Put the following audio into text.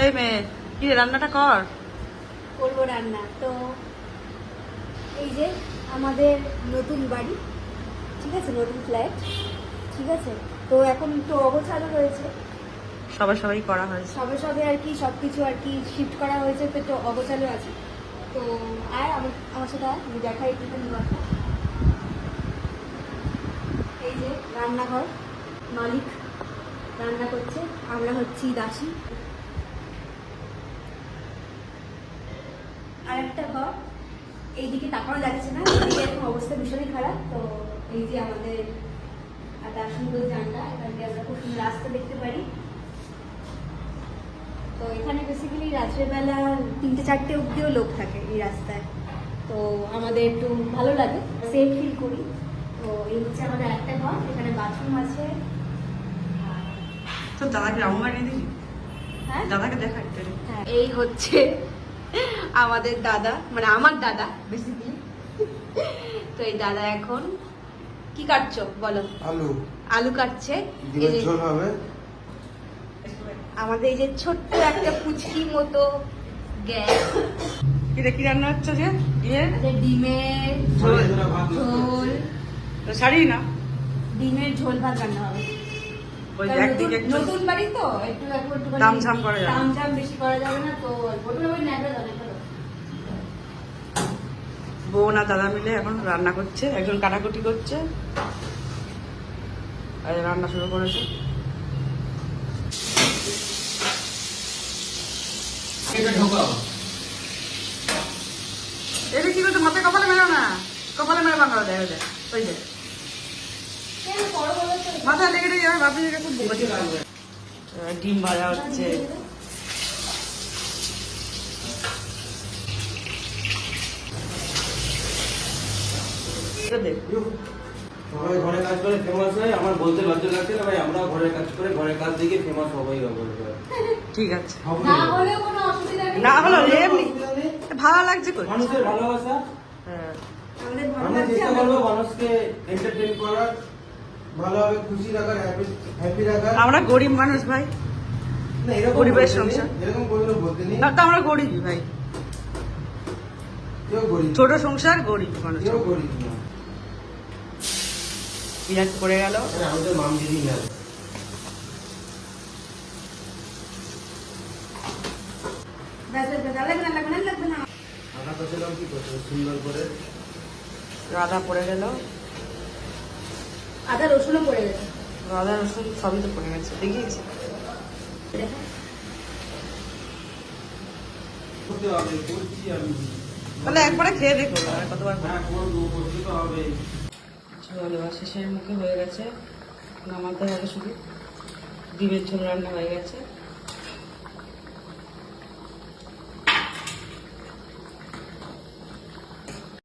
এই মেয়ে কি রে, রান্নাটা কর। করবো রান্না তো। এই যে আমাদের নতুন বাড়ি, ঠিক আছে, নতুন ফ্ল্যাট, ঠিক আছে। তো এখন তো অগোছালো রয়েছে, সবাই করা হয়েছে। সবে আর কি সবকিছু আর কি শিফট করা হয়েছে, তো একটু অগোছালো আছে। তো আর আমার সাথে আমি দেখাই একটুখানি কথা। এই যে রান্নাঘর, মালিক রান্না করছে, আমরা হচ্ছি দাসী। আর একটা ঘর, এইদিকে তাকানো যাচ্ছে না, এইদিকে এখন অবস্থা ভীষণই খারাপ। তো এই যে আমাদের একটা সুন্দর জানলা, এখান থেকে আমরা খুব সুন্দর রাস্তা দেখতে পারি। তো এখানে বেসিক্যালি রাত্রেবেলা 3-4টে অব্দিও লোক থাকে এই রাস্তায়, তো আমাদের একটু ভালো লাগে, সেফ ফিল করি। তো এই হচ্ছে আমাদের একটা ঘর, এখানে বাথরুম আছে। তো দাদাকে রান্না নিয়ে দিবি? হ্যাঁ, দাদাকে দেখা একটু। হ্যাঁ, এই হচ্ছে আমাদের দাদা, মানে আমার দাদা বেসিক্যালি। তো এই দাদা এখন কি কাটছো বলো? আলু কাটছে। এই যে ঝোল হবে আমাদের এই যে ছোট্ট একটা পুচকি মতো গ্যাস, কি রান্না হচ্ছে যে ডিমের ঝোল। ঝোল, তো শাড়ি না, ডিমের ঝোল ভাত রান্না হবে। ওই কারণ একদিকে একটু নতুন বাড়ি তো একটু তামঝাম করা যাবে না। তামঝাম বেশি করা যাবে না, তো ওটা ওই ন্যাকড়া যাবে। বোন আর দাদা মিলে এখন রান্না করছে, একজন কাটাকুটি করছে আর রান্না শুরু করেছে। এটা কি করছে, মাথায় কপালে মেরো না, কপালে মেরে বাংলা দেয় যায় ওই যে মাথায় লেগে যাবে, ভাবি খুব বকেছে। ডিম ভাজা হচ্ছে, সবাই ঘরে কাজ করে ফেমাস হয়, আমার বলতে লজ্জা লাগছে না ভাই, আমরা ঘরের কাজ করে ঘরের কাজ দিকে ফেমাস হবাই হবে। ঠিক আছে, না হলেও কোনো অসুবিধা নেই, না হলো এমনি ভালো লাগছে কই। মানুষের ভালোবাসা, হ্যাঁ, আমাদের ভালো আমরা লাগছে। চেষ্টা করবো মানুষকে এন্টারটেইন করার, ভালোভাবে খুশি রাখার, হ্যাপি রাখার। আমরা গরিব মানুষ ভাই, না এরকম পরিবেশ বলতে নেই, সংসার। এরকম কোনো বলতে নেই, না তো আমরা গরিবই ভাই, কেউ গরিব, ছোট সংসার, গরিব মানুষ। কেউ গরিব না। পেঁয়াজ পড়ে গেল, আমাদের মাম দিদি না, লাগবে না। আনা করছিলাম কি করতে সুন্দর করে আদা পড়ে গেল, আদা রসুনও পড়ে গেছে। আদা রসুন সবই তো পড়ে গেছে, দেখিয়েছি। করতে হবে, করছি আমি। তাহলে একবারে খেয়ে দেখো, আর কতবার খাবো? হ্যাঁ করবো, করতে তো হবে। ঝোল এবার শেষের মুখে হয়ে গেছে, নামাতে হবে শুধু। ডিমের ঝোল রান্না হয়ে গেছে।